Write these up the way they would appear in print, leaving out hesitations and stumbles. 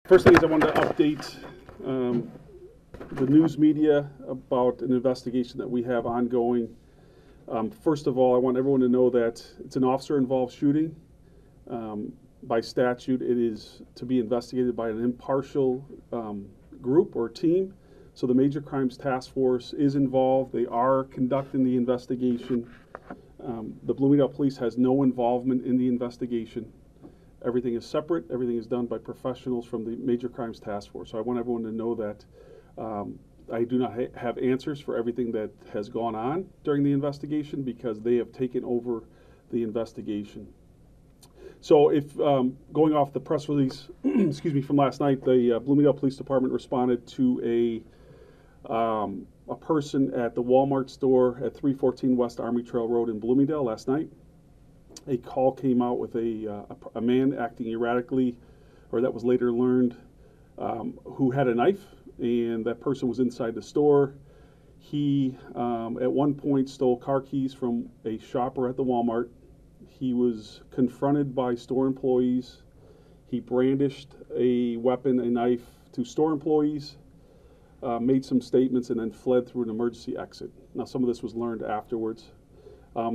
First thing is I wanted to update the news media about an investigation that we have ongoing. First of all, I want everyone to know that it's an officer-involved shooting. By statute, it is to be investigated by an impartial group or team. So the Major Crimes Task Force is involved. They are conducting the investigation. The Bloomingdale Police has no involvement in the investigation. Everything is separate. Everything is done by professionals from the Major Crimes Task Force. So I want everyone to know that I do not have answers for everything that has gone on during the investigation because they have taken over the investigation. So if going off the press release, excuse me, from last night, the Bloomingdale Police Department responded to a person at the Walmart store at 314 West Army Trail Road in Bloomingdale last night. A call came out with a man acting erratically, or that was later learned, who had a knife, and that person was inside the store. He, at one point, stole car keys from a shopper at the Walmart. He was confronted by store employees. He brandished a weapon, a knife, to store employees, made some statements, and then fled through an emergency exit. Now, some of this was learned afterwards.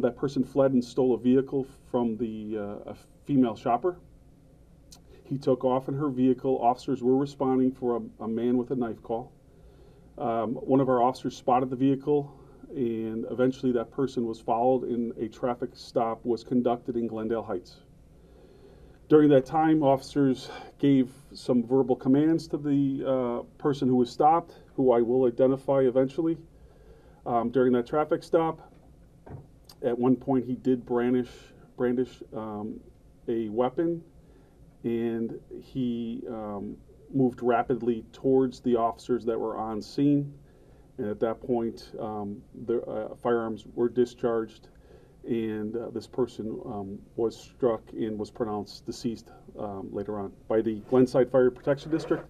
That person fled and stole a vehicle from a female shopper. He took off in her vehicle. Officers were responding for a man with a knife call. One of our officers spotted the vehicle, and eventually that person was followed and a traffic stop was conducted in Glendale Heights. During that time, officers gave some verbal commands to the person who was stopped, who I will identify eventually. During that traffic stop, at one point he did brandish a weapon, and he moved rapidly towards the officers that were on scene. And at that point, firearms were discharged, and this person was struck and was pronounced deceased later on by the Glenside Fire Protection District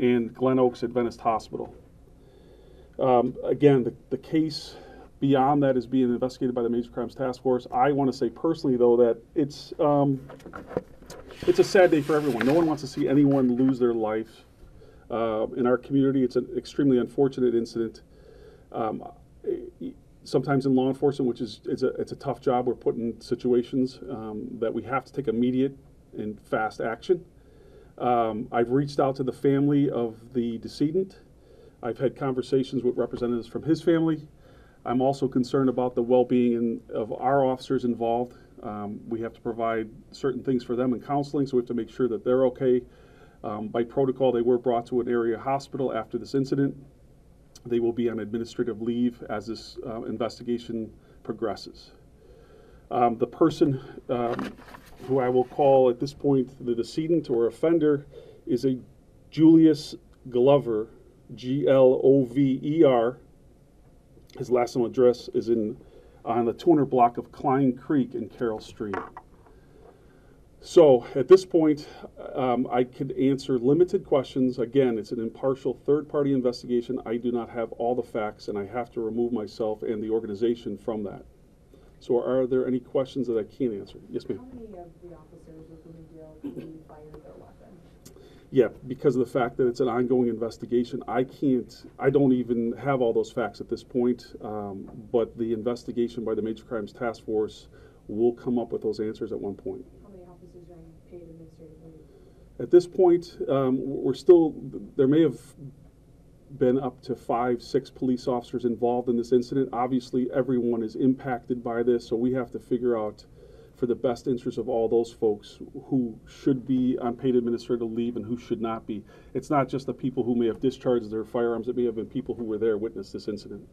and Glen Oaks Adventist Hospital. Again, the case beyond that is being investigated by the Major Crimes Task Force. I want to say personally, though, that it's a sad day for everyone. No one wants to see anyone lose their life. In our community, it's an extremely unfortunate incident. Sometimes in law enforcement, which it's a tough job, we're put in situations that we have to take immediate and fast action. I've reached out to the family of the decedent. I've had conversations with representatives from his family. I'm also concerned about the well-being of our officers involved. We have to provide certain things for them in counseling, so we have to make sure that they're okay. By protocol, they were brought to an area hospital after this incident. They will be on administrative leave as this investigation progresses. The person who I will call at this point the decedent or offender is a Julius Glover, Glover. His last known address is on the 200 block of Klein Creek in Carroll Street. So at this point, I could answer limited questions. Again, it's an impartial third-party investigation. I do not have all the facts, and I have to remove myself and the organization from that. So are there any questions that I can't answer? Yes, ma'am. How many of the officers of Bloomingdale fired their weapon? Yeah, because of the fact that it's an ongoing investigation, I don't even have all those facts at this point, but the investigation by the Major Crimes Task Force will come up with those answers at one point. How many officers are on paid administrative leave? At this point, there may have been up to 5, 6 police officers involved in this incident. Obviously, everyone is impacted by this, so we have to figure out for the best interest of all those folks who should be on paid administrative leave and who should not be. It's not just the people who may have discharged their firearms. It may have been people who were there witnessed this incident.